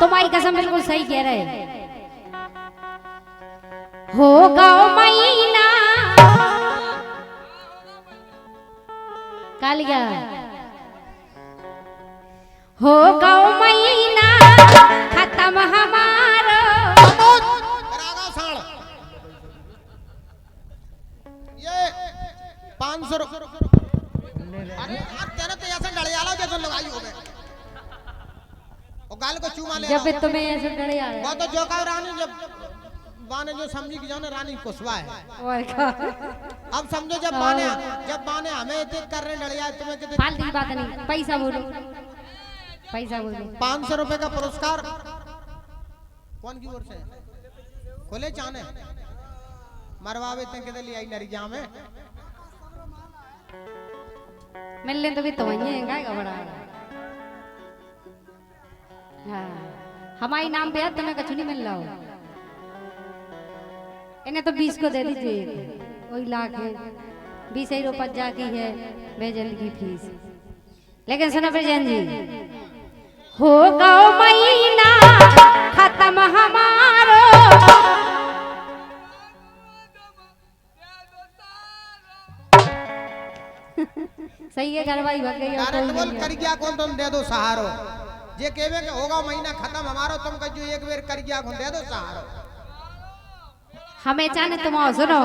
तुम्हारी कसम बिल्कुल सही कह रहे। होगा महीना कालिया, होगा महीना खत्म हमारा। ये 500 अरे यार तेरे तो ऐसा डड़ियाला जैसा लगाई हो गए और गाल को चूमा ले जब तुम्हें ऐसे डरे आ रहे वो तो जोका रानी जब बाने जो समझी कि जाने रानी कुशवा है। अब समझो जब बाने हमें इतने कर रहे डड़िया तुम्हें कितने फालतू की बात नहीं, पैसा बोलो, पैसा बोलो। 500 रुपए का पुरस्कार कौन की ओर से खोले चाने मरवावे इतने कितने लिए आई नरिया में मिलने तो भी तो वही है का बड़ा। हाँ हमारी नाम पे यार तुम्हें कछु नहीं मिल रहा हो। इन्हें तो 20 को दे दीजिए, वही लाख है 20 ही रुपया जाकी है भेजल की फीस। लेकिन सुनो ब्रजेन जी, होगा महीना खत्म हमारो। सही है घरवाई भग गई डायरेक्ट बोल कर गया कौन तुम दे दो सहारो। जे कहवे के होगा महीना खत्म हमारो तुम कहो एक बेर कर गया कौन दे दो सहारो। हमें जाने तुम आओ सुनो,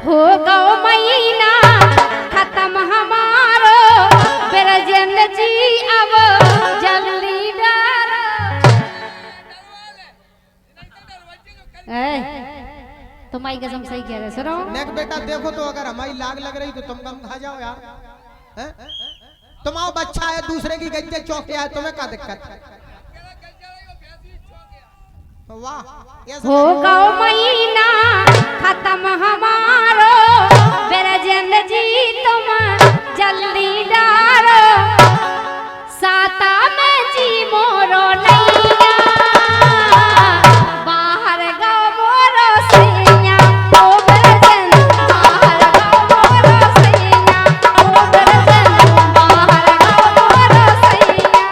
होगा महीना खत्म हमारो। ब्रजेन जी अब जल्दी डारो। तुम्हारी कसम सही कह रहे। सुनो नेक बेटा देखो तो अगर हमारी लाग लग रही तो तुम कम खा जाओ यार। तुम्हारा बच्चा है दूसरे की गज्जे चौके है तुम्हें क्या दिक्कत है। वाह होगा महीना खत्म हमारो। ब्रजेन जी तुम जल्दी डारो। साता में जी मोरो नैया बाहर गाँव मोरो सैया। ओ ब्रजेन बाहर गाँव मोरो सैया। ओ ब्रजेन बाहर गाँव मोरो सैया।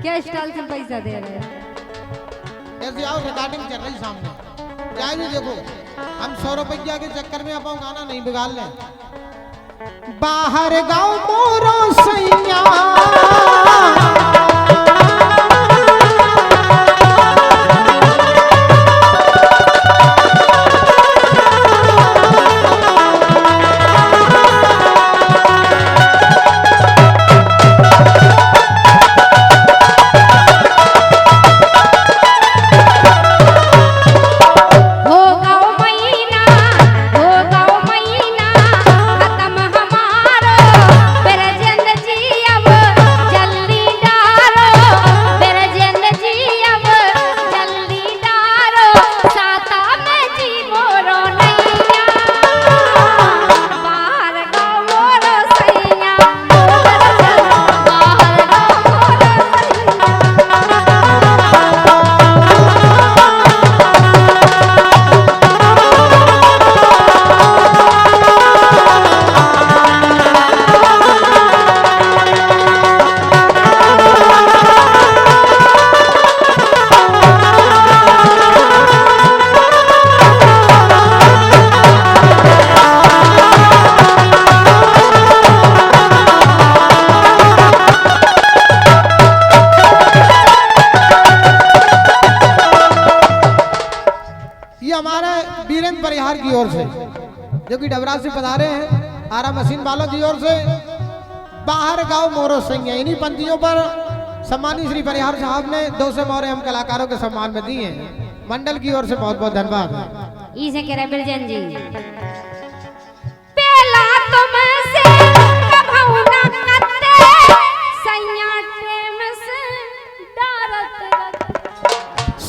क्या स्टाइल से पैसा दे रहे हैं। ऐसे आओ रिकॉर्डिंग चल रही सामने क्या नहीं देखो हम 100 रुपया के चक्कर में अपना गाना नहीं बिगाड़ ले। बाहर गाँव मोरो सैया परिहार की ओर से जो कि डबरा से पधारे हैं आरा मशीन वालों की ओर से बाहर गांव मोरो सिंह है। इन्हीं पंक्तियों पर सम्मानित श्री परिहार साहब ने 200 मोहरे हम कलाकारों के सम्मान में दिए हैं। मंडल की ओर से बहुत बहुत धन्यवाद। इसे कह रहे बिरजन जी पहला तुमसे कभू ना करते सैया प्रेम से डर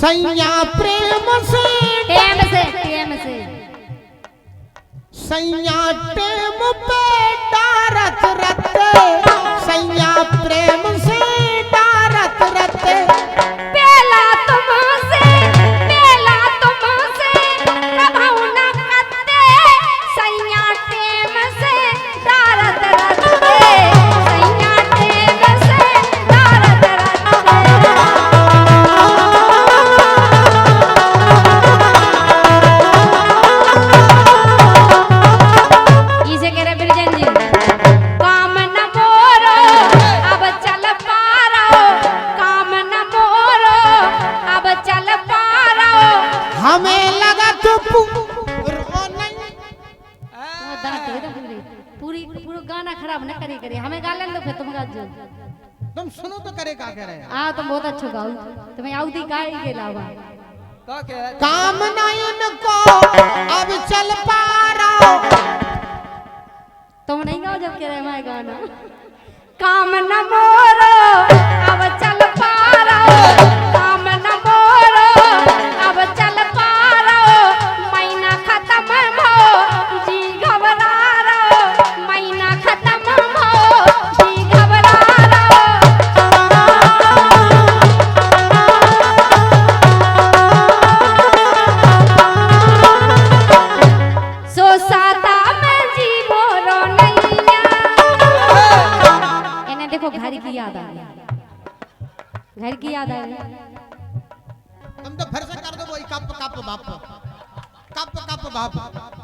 सैया प्रेम से सैया टेम पे डारत रते सैया प्रेम से डारत रते पेला तुमसे कभाऊ न कते सैया टेम से डारत रते सैया टेम से डारत रते इसे कह रहे बिरजन जी काम न मोरो अब चल पारो काम न मोरो अब चल पारो हमें लगा तो पूरी पूरा गाना खराब न करे हमें गा लें तो फिर तुम गा जो तुम सुनो तो करे क्या कह रहे हैं हाँ तुम बहुत अच्छा गाओ तुम्हें आउदी गाई के अलावा काम नयन को अब चल पारो तुम नहीं गाओ जब कह रहे मैं गाना काम न मोरो अब चल पारो काम न मोरो अब चल पारो महीना खत्म भो जी घबरा रो महीना खत्म भो जी घबरा रो सो साता में जी मोरो नैया इन्हें देखो घर की याद आ गई घर की याद आ गई तुम तो फिर से कर दो वही कप कप बाप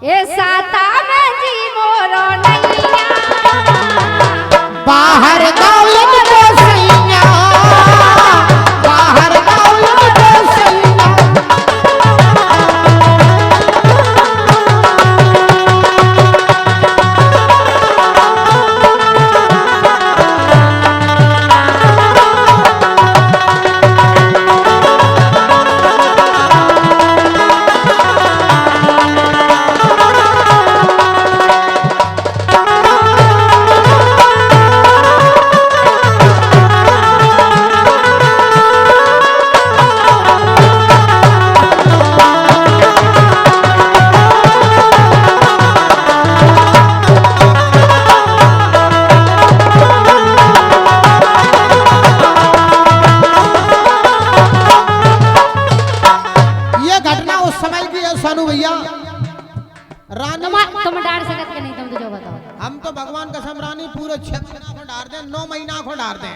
ये साता में जी मोरो नैया बाहर गाँव इनको सैया बाहर गाँव इनको सैया तुम डार सकत के नहीं तुम तो जो बताओ हम तो भगवान कसम रानी पूरे 6 महीना को डार दे 9 महीना को डार दे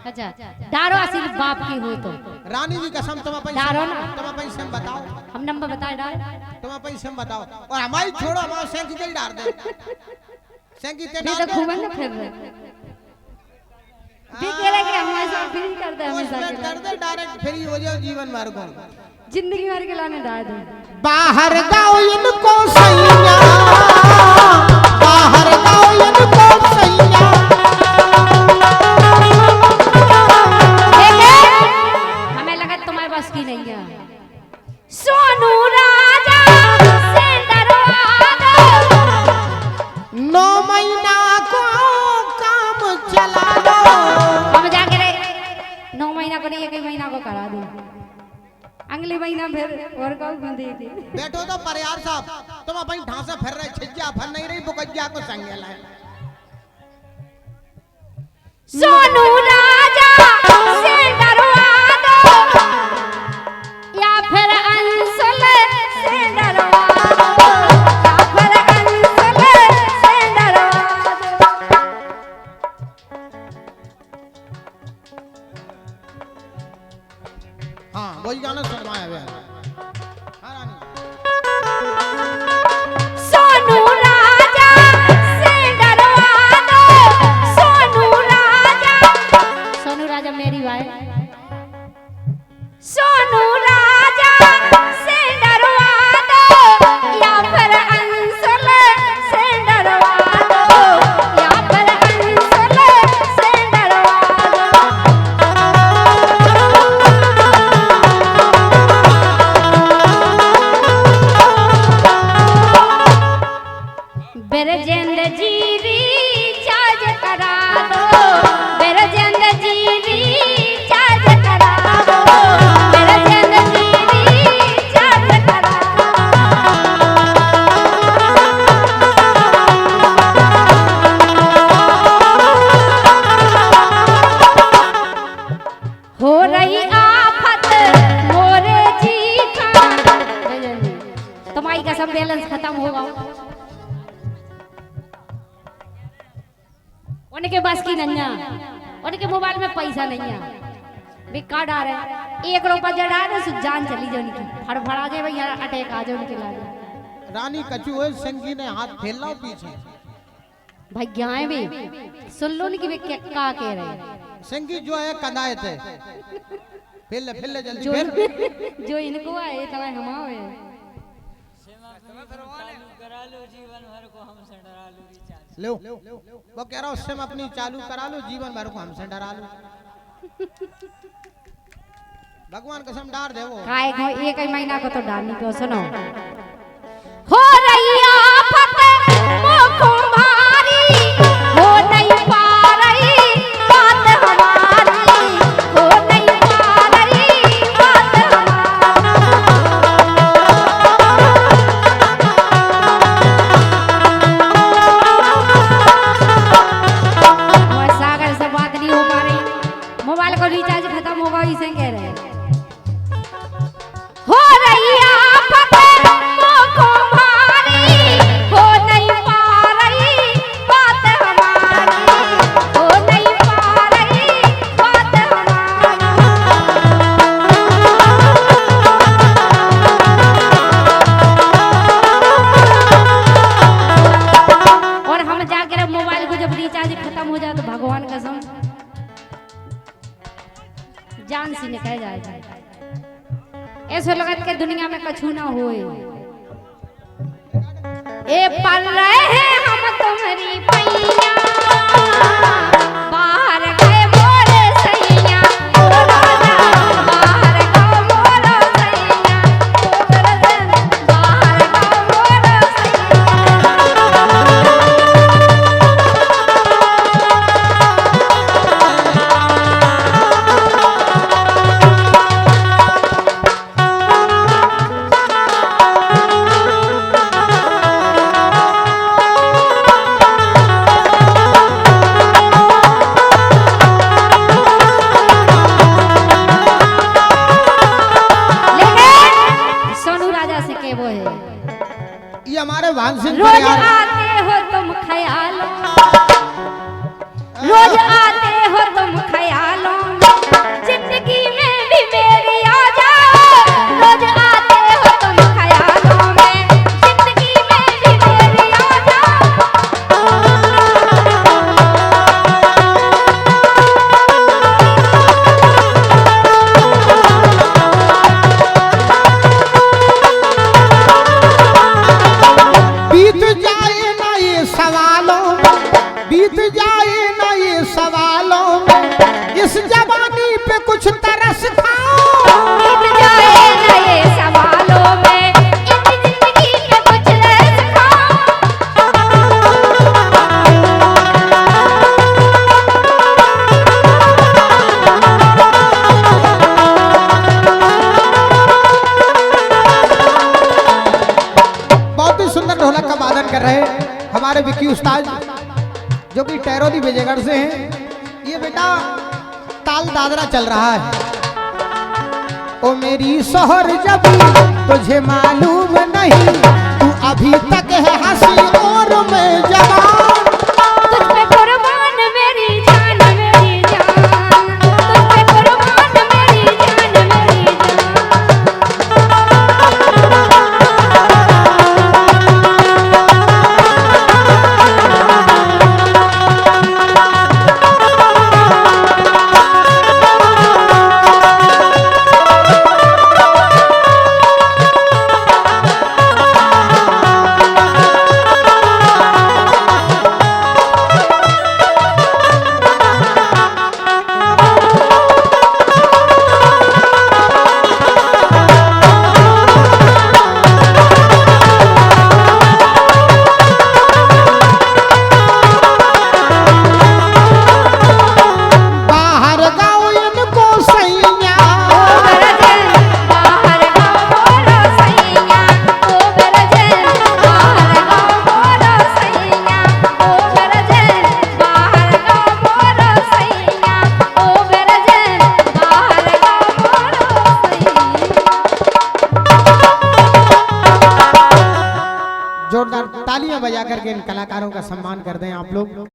अच्छा डारो असील बाप की हो तो रानी की कसम तुम अपन डारो ना तुम अपन से बताओ हम नंबर बताए डार तुम अपन से बताओ और हमारी छोड़ो हमारे सेंकी के डार दे सेंकी ते नहीं तो खूब न फिर रहे भी कह रहे कि हमेशा फ्री कर दे हमेशा कर दे डायरेक्ट फ्री हो जाओ जीवन भर को जिंदगी भर के लाने डाल दे बाहर गाओ इनको सैया बाहर गाओ इनको सैया हमें लगा तुम्हारे पास की नहीं है सोनू राजा से डरवा दो 9 महीना को काम चला दो हम जाके 9 महीना को नहीं 1 महीना को करा दो अगले महीना फिर वर्कआउट में दे दे बैठो तो परियार साहब तुम अपन ढांसा फिर रहे छिज्जा फर नहीं रही बुकज्जा को संगेल है सोनू राजा से डरवा दो या फिर अंशुल से डरवा दो या फिर अंशुल से डरवा दो हाँ वही गाना सुनवाया हुआ है हाँ रानी सोनू राजा से डरवा दो सोनू राजा मेरी भाई सोनू राजा से डरवा दो या फिर अंशुल से डरवा दो या फिर अंशुल से डरवा दो बस की नहीं है, उनके मोबाइल में पैसा नहीं है, वे का डाल रहे 1 रुपया डाल सु जान चली जाए उनकी, फड़फड़ा के भैया अटैक आ जाए उनके लागे। रानी कचू है, सिंह जी ने हाथ फेल लो पीछे भैया भी सुन लो कि वे क्या कह रहे। सिंह जी जो है कदाए थे, फिर जल्दी जो, फिर जो इनको आए तवा हम आए लो, वो कह रहा उससे अपनी चालू करा लो, जीवन भर को हमसे डरा लो। भगवान कसम डार दे वो काय को 1 महीना को तो डालनी को सुनो। हो रही आफत मोको भारी, हो नहीं पा रही बात हमारी, हो नहीं पा रही बात हमारी। सागर से बात नहीं हो पा रही, मोबाइल को रिचार्ज खत्म होगा इसे कह रहे हैं। हो रही आफत मोको भारी, हो नहीं पा रही बात हमारी, हो नहीं पा रही बात हमारी। और हम जाकर मोबाइल को जब रिचार्ज खत्म हो जाए तो भगवान कसम जान से निकल जाएगा। ऐसे लगत के दुनिया में कछु ना होए। ए पल रहे हैं हम तुम्हारी पैया, बाहर गए मोरे सैया, ओ राजा बाहर गए मोरे सैया, ओ राजा बाहर गए मोरे ये हमारे भान सिंह रोज आते हो तुम ख्यालों, रोज आते हो तुम ख्यालों, जिंदगी में भी मेरी आ जाओ, रोज आते हो तुम ख्यालों में, जिंदगी में भी मेरी आ बीत जाए ना ये सवालों में, बीत जाए ना ये सवालों में, इस जवानी पे कुछ तरस खाओ। बीत जाए ना ये सवालों में, इन जिंदगी पे कुछ रस बहुत ही सुंदर ढोलक का वादन कर रहे हमारे विकी उस्ताद जो कि टैरोली विजयगढ़ से हैं। ये बेटा ताल दादरा चल रहा है। ओ मेरी शोहर जब तुझे मालूम नहीं, तू अभी तक है हंसी और मैं जवान। तुझ पे कुर्बान मेरी जान, मेरी जान, तुझ पे कुर्बान मेरी जान, मेरी जोरदार तालियां बजा करके इन कलाकारों का सम्मान कर दें आप लोग।